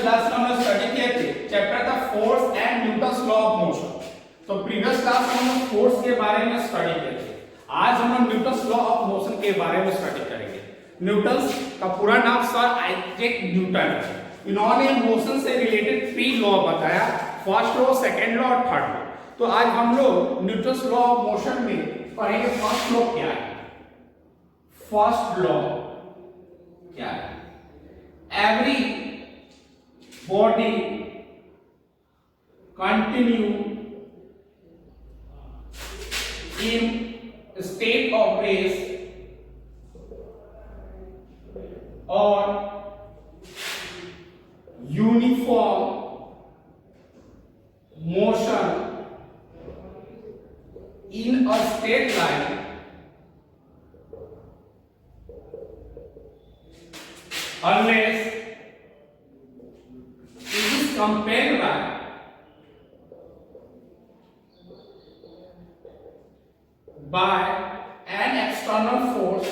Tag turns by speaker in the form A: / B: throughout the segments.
A: Class में हमने study किए थे चैप्टर था force and Newton's law of motion. तो प्रीवियस क्लास में हमने फोर्स के बारे में स्टडी किए थे। आज हम लोग न्यूटन्स लॉ ऑफ मोशन के बारे में स्टडी करेंगे। न्यूटन्स का पूरा नाम सर आइजैक न्यूटन है। इन्होंने मोशन से रिलेटेड 3 लॉ बताया, फर्स्ट लॉ, सेकंड लॉ और थर्ड लॉ। तो आज हम लोग न्यूटन्स लॉ ऑफ मोशन में पढ़ेंगे फर्स्ट लॉ क्या है। फर्स्ट लॉ क्या है? Everybody continue in state of rest और uniform motion in a straight line unless it is compelled by an external force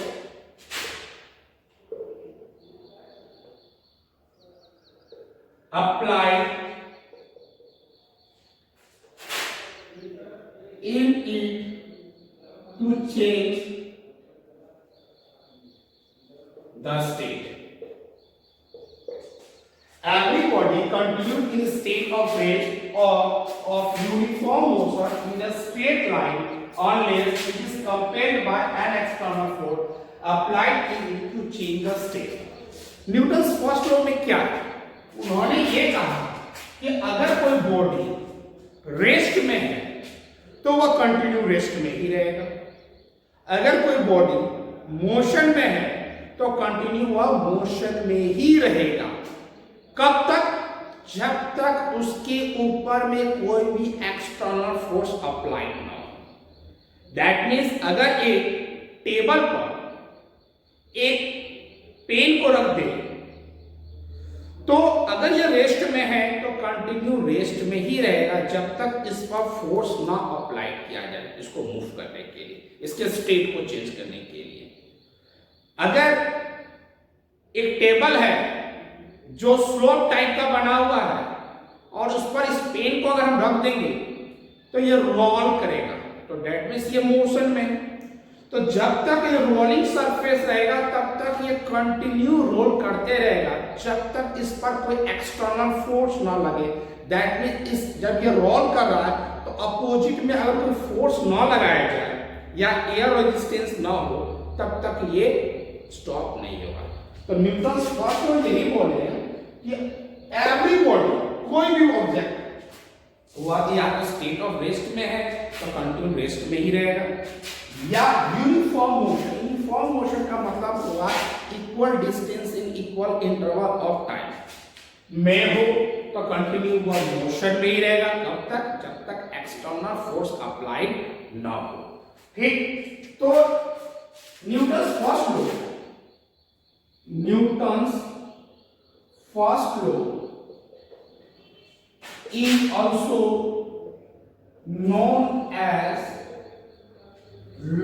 A: applied in it to change the state. Every body continues in a state of rest or of uniform motion in a straight line unless it is compelled by an external force applied in it to change the state. Newton's first law में क्या है? उन्होंने ये कहा कि अगर कोई body rest में है तो वह कंटिन्यू रेस्ट में ही रहेगा। अगर कोई बॉडी मोशन में है तो कंटिन्यू वह मोशन में ही रहेगा। कब तक? जब तक उसके ऊपर में कोई भी एक्सटर्नल फोर्स अप्लाइड ना हो। दैट मीन्स अगर एक टेबल पर एक पेन को रख दे तो अगर यह रेस्ट में है तो कंटिन्यू रेस्ट में ही रहेगा जब तक इस पर फोर्स ना अप्लाई किया जाए, इसको मूव करने के लिए, इसके स्टेट को चेंज करने के लिए। अगर एक टेबल है जो स्लोप टाइप का बना हुआ है और उस पर इस पेन को अगर हम रख देंगे तो ये रोल करेगा, तो दैट मीन्स ये मोशन में है। तो जब तक ये रोलिंग सरफेस रहेगा तब तक ये कंटिन्यू रोल करते रहेगा जब तक इस पर कोई एक्सटर्नल फोर्स ना लगे। दैट मीन्स इस जब ये रोल कर रहा है तो अपोजिट में अगर कोई फोर्स ना लगाया जाए या एयर रेजिस्टेंस ना हो तब तक ये स्टॉप नहीं होगा। तो न्यूटन्स फर्स्ट लॉ यही बोले हैं कि एवरी बॉडी, कोई भी ऑब्जेक्ट हुआ या तो स्टेट ऑफ रेस्ट में है तो कंटिन्यू रेस्ट में ही रहेगा, या यूनिफॉर्म मोशन। यूनिफॉर्म मोशन का मतलब होगा equal distance in equal interval of time में हो तो कंटिन्यू वह मोशन में ही रहेगा। कब तक? जब तक एक्सटर्नल फोर्स अप्लाइड ना हो। ठीक, तो Newton's first law, Newton's first law is also known as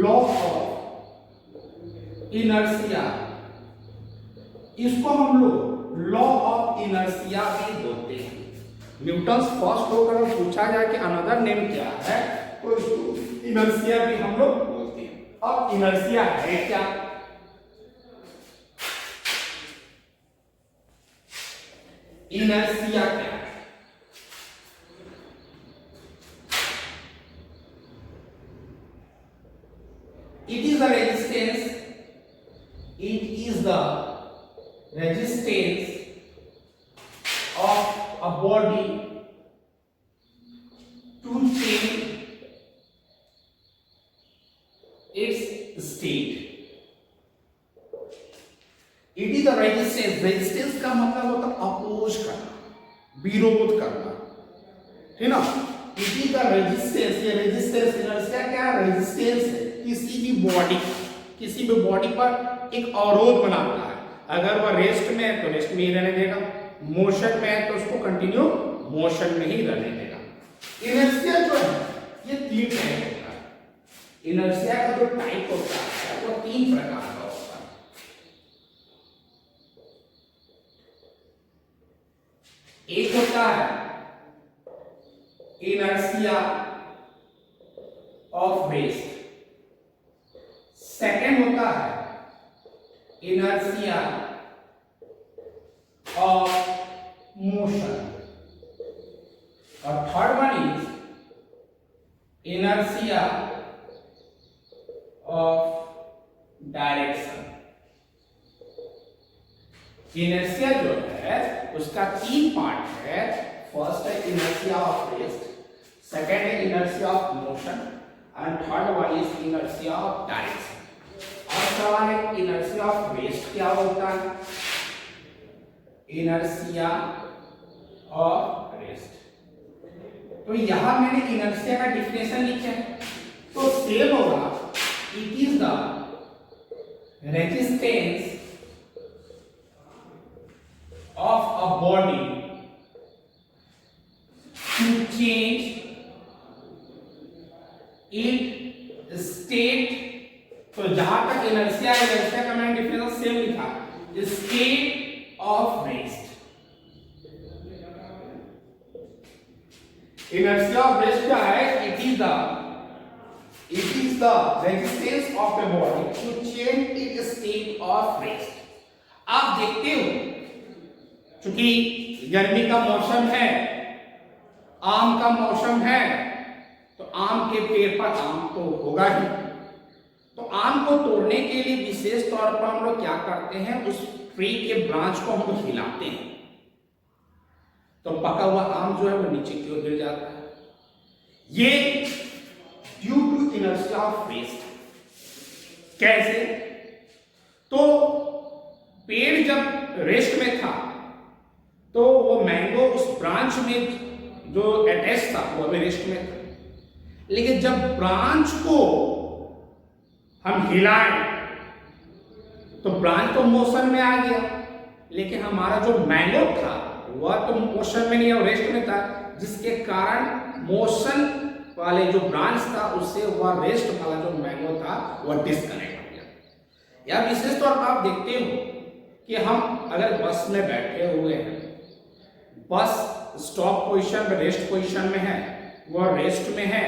A: law of inertia। इसको हम लोग लॉ ऑफ इनर्शिया भी बोलते हैं। न्यूटन्स फर्स्ट लॉ का पूछा जाए कि अनदर नेम क्या है तो इसको इनर्शिया भी हम लोग बोलते हैं। अब इनर्शिया है क्या? इनर्शिया क्या है? It is the resistance. It is the resistance of a body to change its state. It is the resistance. Resistance का मतलब होता है अपोज करना, विरोध करना, है ना? It is the resistance. ये रेजिस्टेंस इनर्शिया क्या है? रेजिस्टेंस है किसी भी बॉडी पर एक अवरोध बनाता है। अगर वह रेस्ट में है तो रेस्ट में ही रहने देगा, मोशन में है तो उसको कंटिन्यू मोशन में ही रहने देगा। इनर्शिया जो है ये 3 टाइप होता है। इनर्शिया का जो टाइप होता है वो 3 प्रकार का होता है। एक होता है इनर्शिया ऑफ रेस्ट, सेकंड होता है इनर्शिया ऑफ मोशन, और third one is inertia of direction. Inertia जो है उसका तीन पार्ट है, फर्स्ट है इनर्शिया ऑफ रेस्ट, सेकंड है inertia of motion and third one is inertia of direction. और सवाल है इनर्शिया ऑफ रेस्ट क्या होता है? इनर्शिया ऑफ रेस्ट, तो यहां मैंने इनर्शिया का डिफिनेशन लिखा है, तो सेम होगा, it is the resistance of a body to change its state। तो जहां तक इनर्शिया का मैंने डिफिनेशन सेम लिखा, state of rest. Inertia of rest क्या है? It is the resistance of a body to change its state of rest. आप देखते हो क्योंकि गर्मी का मौसम है, आम का मौसम है, तो आम के पेड़ पर आम तो होगा ही, तो आम को तोड़ने के लिए विशेष तौर पर हम लोग क्या करते हैं, उस ट्री के ब्रांच को हम लोग हिलाते हैं, तो पका हुआ आम जो है वो नीचे की ओर गिर जाता है। ये due to inertia of rest. कैसे? तो पेड़ जब रेस्ट में था तो वो मैंगो उस ब्रांच में जो अटैच था वो अभी रेस्ट में था, लेकिन जब ब्रांच को हम हिलाए तो ब्रांच तो मोशन में आ गया, लेकिन हमारा जो मैंगो था वह तो मोशन में नहीं, रेस्ट में था, जिसके कारण मोशन वाले जो ब्रांच था उससे वह रेस्ट वाला जो मैंगो था वह डिस्कनेक्ट हो गया। या विशेष तौर पर आप देखते हो कि हम अगर बस में बैठे हुए हैं, बस स्टॉप पोजीशन में, रेस्ट पोजीशन में है, वह रेस्ट में है,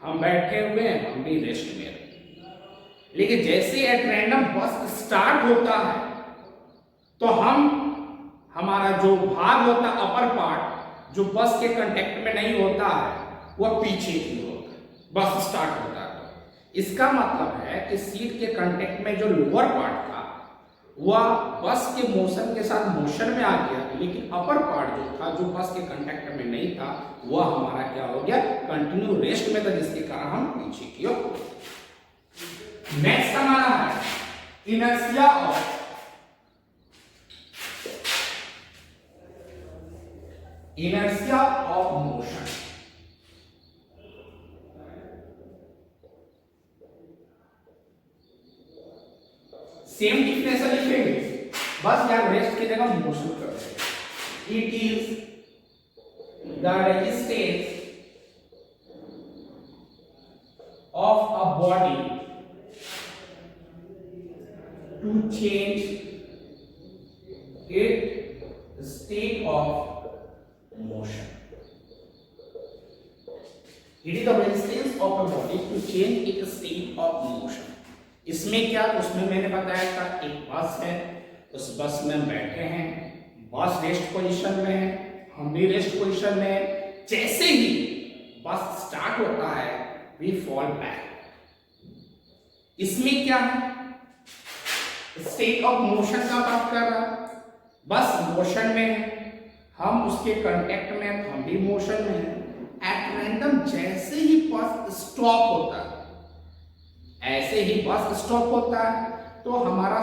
A: हम बैठे हुए हैं, हम भी रेस्ट में हैं, लेकिन जैसे एट रैंडम बस स्टार्ट होता है तो हमारा जो भाग होता है, अपर पार्ट जो बस के कांटेक्ट में नहीं होता है, वह पीछे की होता है, बस स्टार्ट होता है। तो इसका मतलब है कि सीट के कांटेक्ट में जो लोअर पार्ट था वह बस के मोशन के साथ मोशन में आ गया, लेकिन अपर पार्ट जो था, जो बस के कांटेक्ट में नहीं था, वह हमारा क्या हो गया, कंटिन्यू रेस्ट में था, जिसके कारण हम पीछे की ओर। नेक्स्ट हमारा है inertia of motion. Same definition लिखेंगे, बस यहाँ रेस्ट की जगह मोशन कर देंगे। It is the resistance of a body to change it state of motion. It is the resistance of a body to change it state of motion. इसमें क्या, उसमें मैंने बताया था एक बस है, उस बस में बैठे हैं, बस रेस्ट पोजीशन में है, हम भी रेस्ट पोजीशन में है, जैसे ही बस स्टार्ट होता है वी फॉल बैक। इसमें क्या है, स्टेट ऑफ मोशन का बात कर रहा है, बस मोशन में है, हम उसके कांटेक्ट में है, हम भी मोशन में है। एट रैंडम जैसे ही बस स्टॉप होता है, ऐसे ही बस स्टॉप होता है, तो हमारा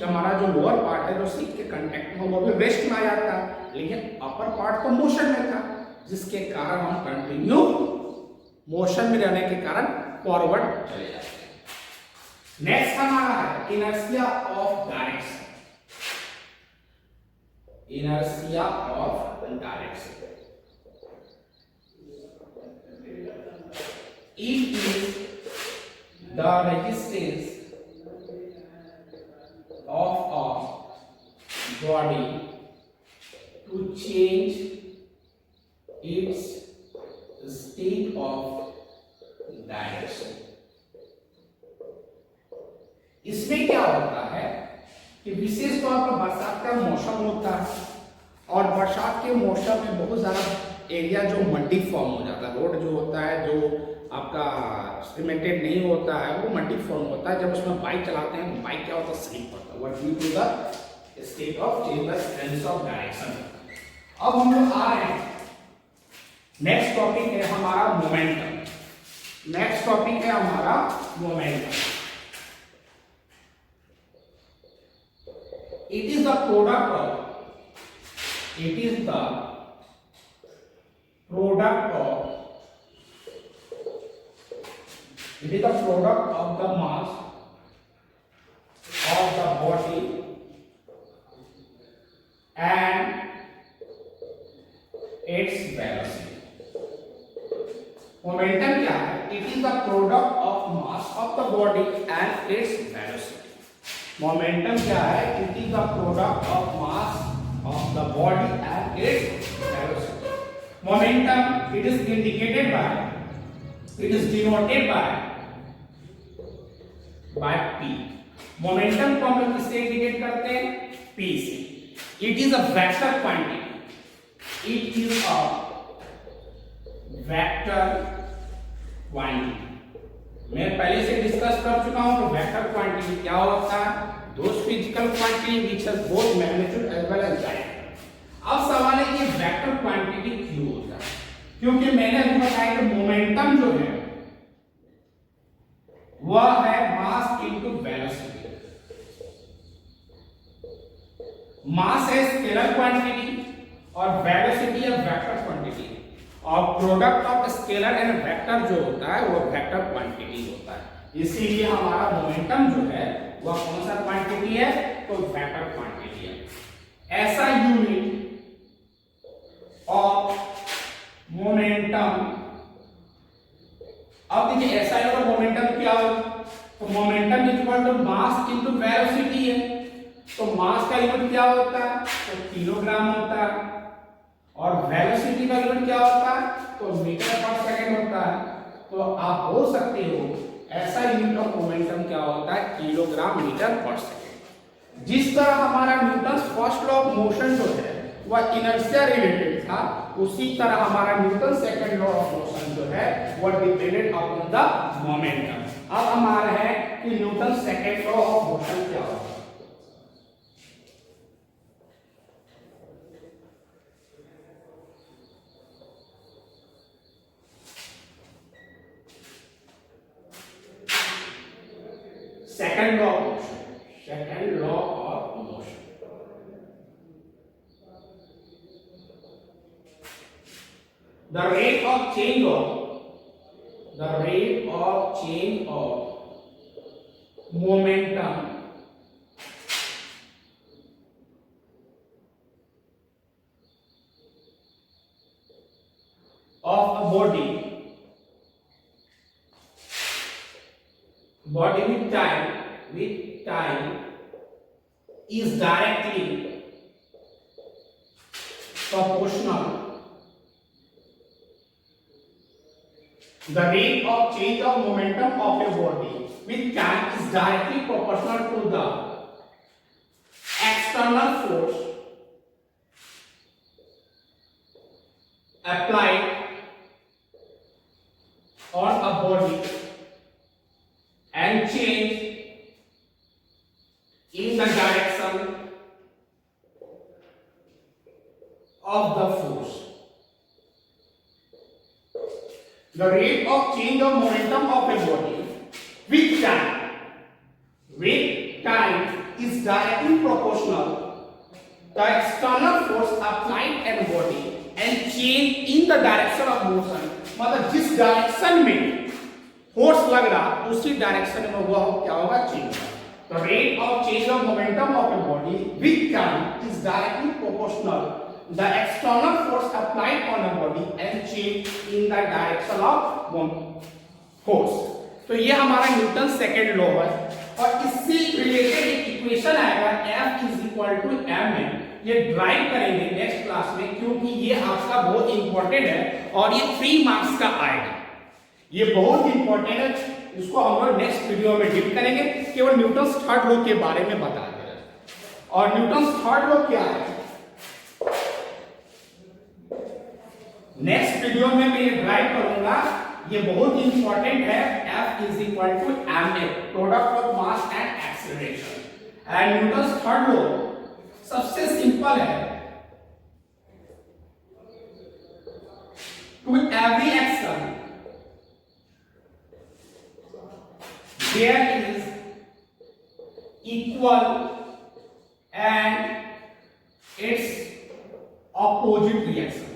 A: हमारा जो लोअर पार्ट है, जो सीट के कांटेक्ट में, वो भी रेस्ट में आ जाता है, लेकिन अपर पार्ट तो मोशन में था, जिसके कारण हम कंटिन्यू मोशन में रहने के कारण फॉरवर्ड चले जाते हैं। नेक्स्ट हमारा है inertia of direction. Inertia of direction, it is the resistance of a body to change its state of direction। इसमें क्या होता है कि विशेष तौर पर बरसात का मौसम होता है और बरसात के मौसम में बहुत ज़्यादा एरिया जो मड्डी फॉर्म हो जाता है, रोड जो होता है जो आपका सीमेंटेड नहीं होता है वो मड्डी फॉर्म होता है। जब उसमें बाइक चलाते हैं तो बाइक क्या होता है, स्लिप होता है, what due to the state of change the sense of direction. अब हम लोग आ रहे हैं, नेक्स्ट टॉपिक है हमारा मोमेंटम। नेक्स्ट टॉपिक है हमारा momentum. It is the product of it is the product of the mass of the body and its velocity। Momentum क्या है? It is the product of mass of the body and its velocity। Momentum क्या है? It is the product of mass of the body and its velocity. Momentum it is indicated by, it is denoted by P. Momentum को हम लोग किससे indicate करते हैं? P से। It is a vector quantity, it is a vector quantity. मैं पहले से डिस्कस कर चुका हूं कि वेक्टर क्वांटिटी क्या होता है, those physical quantity which has both magnitude as well as direction. अब सवाल है कि वेक्टर क्वांटिटी क्यों होता है? क्योंकि मैंने अभी बताया कि मोमेंटम जो है वह है मास इनटू वेलोसिटी। मास है स्केलर क्वांटिटी और वेलोसिटी है वेक्टर क्वांटिटी, और product of scalar and vector जो होता है वो वेक्टर क्वांटिटी होता है। इसीलिए हमारा मोमेंटम जो है वह कौन सा क्वांटिटी है? तो वेक्टर क्वांटिटी है। ऐसा यूनिट ऑफ मोमेंटम, अब देखिए ऐसा होगा मोमेंटम क्या होगा, तो momentum is equal to mass into velocity है। तो मास का यूनिट क्या होता है? तो किलोग्राम होता है, और वेलोसिटी का यूनिट क्या होता है? तो मीटर पर सेकंड होता है। तो आप बोल सकते हो ऐसा यूनिट ऑफ मोमेंटम क्या होता है? किलोग्राम मीटर पर सेकंड। जिस तरह हमारा Newton's first law of motion जो है वह इनर्शिया रिलेटेड था, उसी तरह हमारा Newton second law of motion जो है वह डिपेंडेंट अपॉन द मोमेंटम। अब हमारा है कि Newton second law of motion क्या होता है। Second law of motion. Second law of motion. The rate of change of momentum of a body with time is directly proportional, the rate of change of momentum of a body with time is directly proportional to the external force applied on a body and change in the direction of the force. The rate of change of momentum of a body with time is directly proportional the external force applied on body and change in the direction of motion। मतलब जिस direction में force लग रहा उसी direction में वह क्या होगा? Change. The rate of change of momentum of a body with time is directly proportional the external force applied on a body and change in the direction of force। तो ये हमारा न्यूटन सेकेंड लॉ है, और इससे related एक equation आएगा F is equal to mn ये drive करेंगे नेक्स्ट क्लास में, क्योंकि ये आपका बहुत इंपॉर्टेंट है और ये 3 मार्क्स का आएगा। ये बहुत इंपॉर्टेंट है, इसको हम लोग नेक्स्ट वीडियो में डील करेंगे। केवल न्यूटन्स थर्ड लॉ के बारे में बता दे रहे हैं। और न्यूटन्स थर्ड लॉ क्या है नेक्स्ट वीडियो में मैं ये ड्राइव करूंगा। ये बहुत इंपॉर्टेंट है। F is equal to ma, product of mass and acceleration. And Newton's third law सबसे सिंपल है। To every action there is equal and its opposite reaction।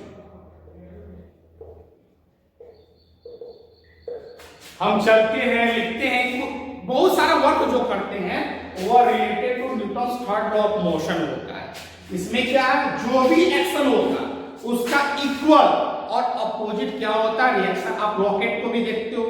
A: हम चलते हैं, लिखते हैं, बहुत सारा वर्क जो करते हैं वो related to Newton's third law of motion होता है। इसमें क्या है, जो भी एक्शन होगा उसका इक्वल और अपोजिट क्या होता है, रिएक्शन। आप रॉकेट को भी देखते हो,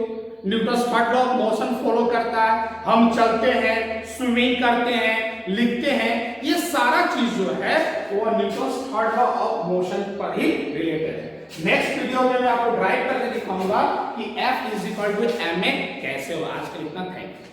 A: Newton's third law of motion follow करता है। हम चलते हैं, स्विमिंग करते हैं, लिखते हैं, ये सारा चीज जो है वो Newton's third law of motion पर ही रिलेटेड है। नेक्स्ट वीडियो में मैं आपको ड्राइव करके दिखाऊंगा कि F is equal to ma कैसे हो। आज के लिए इतना, थैंक यू।